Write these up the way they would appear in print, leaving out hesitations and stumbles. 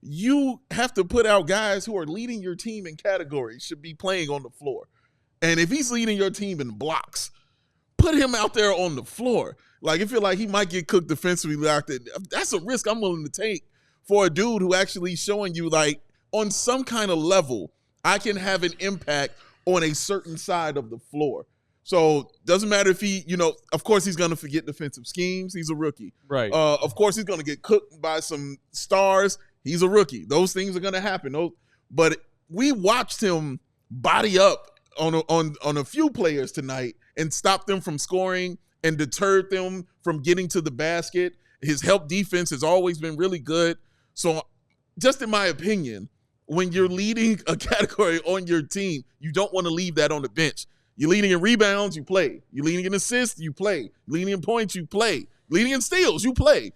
you have to put out guys who are leading your team in categories should be playing on the floor. And if he's leading your team in blocks, put him out there on the floor. Like, I feel like he might get cooked defensively. That's a risk I'm willing to take for a dude who actually showing you, like, on some kind of level, I can have an impact on a certain side of the floor. So doesn't matter if he, of course he's going to forget defensive schemes. He's a rookie. Right. Of course he's going to get cooked by some stars. He's a rookie. Those things are going to happen. But we watched him body up on a few players tonight and stop them from scoring and deterred them from getting to the basket. His help defense has always been really good. So just in my opinion, when you're leading a category on your team, you don't want to leave that on the bench. You're leading in rebounds, you play. You're leading in assists, you play. Leading in points, you play. Leading in steals, you play.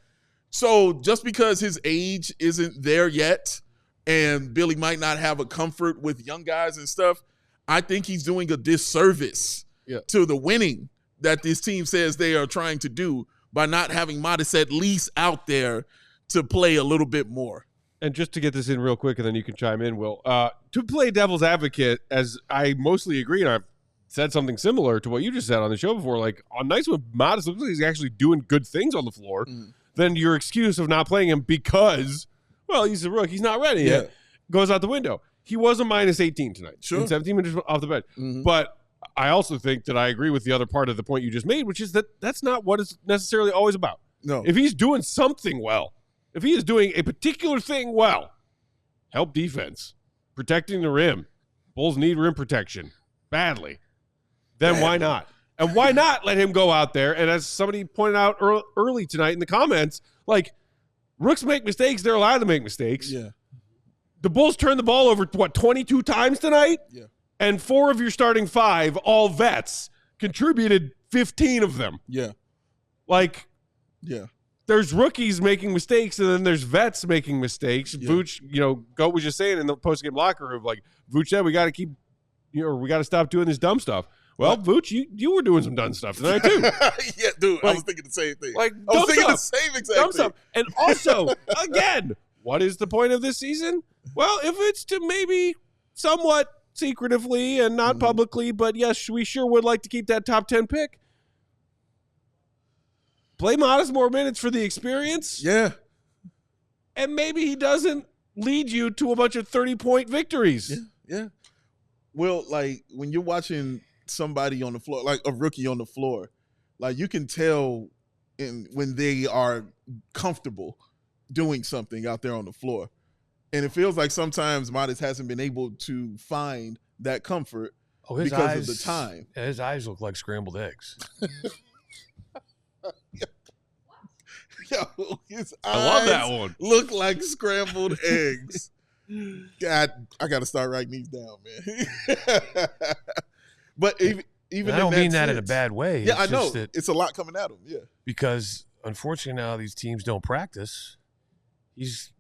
So just because his age isn't there yet and Billy might not have a comfort with young guys and stuff, I think he's doing a disservice to the winning that this team says they are trying to do by not having Matas at least out there to play a little bit more. And just to get this in real quick, and then you can chime in, Will, to play devil's advocate, as I mostly agree, and I've said something similar to what you just said on the show before, like on nights when Matas looks like he's actually doing good things on the floor, then your excuse of not playing him because, well, he's a rookie, he's not ready yet, goes out the window. He was a minus 18 tonight. Sure. 17 minutes off the bench. But I also think that I agree with the other part of the point you just made, which is that that's not what it's necessarily always about. No. If he's doing something well, if he is doing a particular thing well, help defense, protecting the rim, Bulls need rim protection badly, then why not? And why not let him go out there? And as somebody pointed out early tonight in the comments, like, rooks make mistakes. They're allowed to make mistakes. Yeah. The Bulls turned the ball over, 22 times tonight? Yeah. And 4 of your starting 5, all vets, contributed 15 of them. Yeah. Like, yeah. There's rookies making mistakes, and then there's vets making mistakes. Yeah. Vooch, Goat was just saying in the post-game locker room, like, Vooch said, we got to keep, we got to stop doing this dumb stuff. Well, Vooch, you were doing some dumb stuff tonight, too. Yeah, dude, I was thinking the same thing. Like, I was thinking the same exact thing. And also, again, what is the point of this season? Well, if it's to maybe somewhat secretively and not publicly, but yes, we sure would like to keep that top 10 pick. Play Matas more minutes for the experience. Yeah. And maybe he doesn't lead you to a bunch of 30-point victories. Yeah. Well, like, when you're watching somebody on the floor, like a rookie on the floor, like, you can tell when they are comfortable doing something out there on the floor. And it feels like sometimes Matas hasn't been able to find that comfort because of the time. His eyes look like scrambled eggs. Yo, his I love that one. Look like scrambled eggs. God, I got to start writing these down, man. But even I don't in mean that sense, in a bad way. Yeah, it's I know. just that It's a lot coming at him, yeah. Because, unfortunately, now these teams don't practice. He's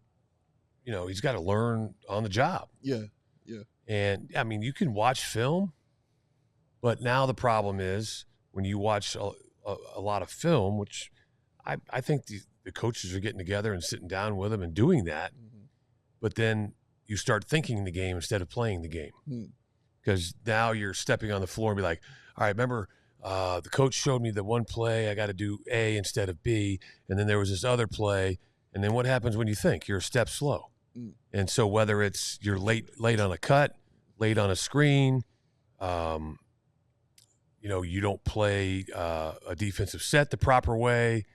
got to learn on the job. Yeah. And, I mean, you can watch film, but now the problem is when you watch a lot of film, which I think the coaches are getting together and sitting down with them and doing that, but then you start thinking the game instead of playing the game. Because now you're stepping on the floor and be like, all right, remember the coach showed me the one play, I got to do A instead of B, and then there was this other play, and then what happens when you think? You're a step slow. And so whether it's you're late on a cut, late on a screen, you don't play a defensive set the proper way,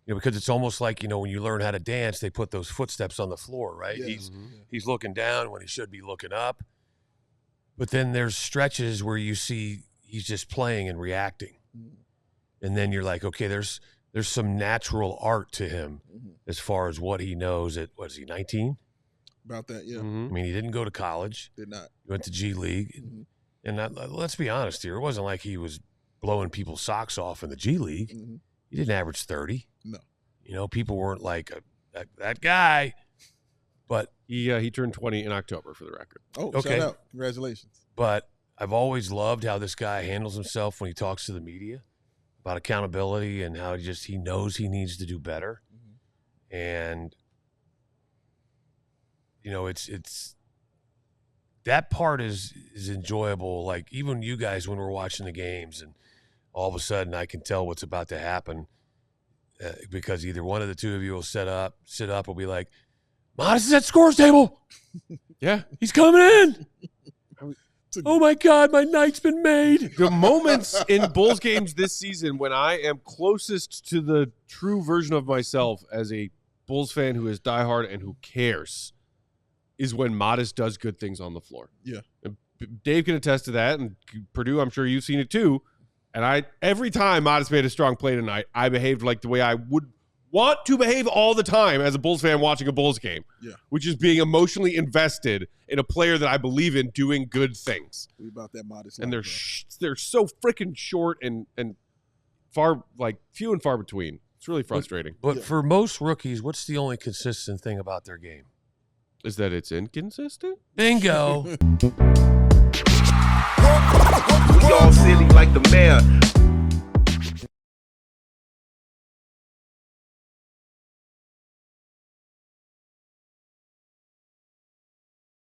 because it's almost like, when you learn how to dance, they put those footsteps on the floor, right? Yeah. He's looking down when he should be looking up. But then there's stretches where you see he's just playing and reacting. And then you're like, okay, there's some natural art to him as far as what he knows at, what is he, 19? About that, yeah. I mean, he didn't go to college. Did not. He went to G League. And let's be honest here. It wasn't like he was blowing people's socks off in the G League. He didn't average 30. No. People weren't like that guy. But he turned 20 in October, for the record. Oh, okay. Shout out. Congratulations. But I've always loved how this guy handles himself when he talks to the media about accountability and how he knows he needs to do better. And it's that part is enjoyable. Like even you guys when we're watching the games, and all of a sudden I can tell what's about to happen because either one of the two of you will sit up, will be like, Matas is at scores table. Yeah, he's coming in. Oh my God, my night's been made. The moments in Bulls games this season when I am closest to the true version of myself as a Bulls fan who is diehard and who cares is when Matas does good things on the floor. Yeah. And Dave can attest to that, and Purdue, I'm sure you've seen it too. And every time Matas made a strong play tonight, I behaved like the way I would want to behave all the time as a Bulls fan watching a Bulls game, which is being emotionally invested in a player that I believe in doing good things. We about that Matas. And they're so freaking short and far, like few and far between. It's really frustrating. But for most rookies, what's the only consistent thing about their game? Is that it's inconsistent? Bingo. We all silly like the mayor.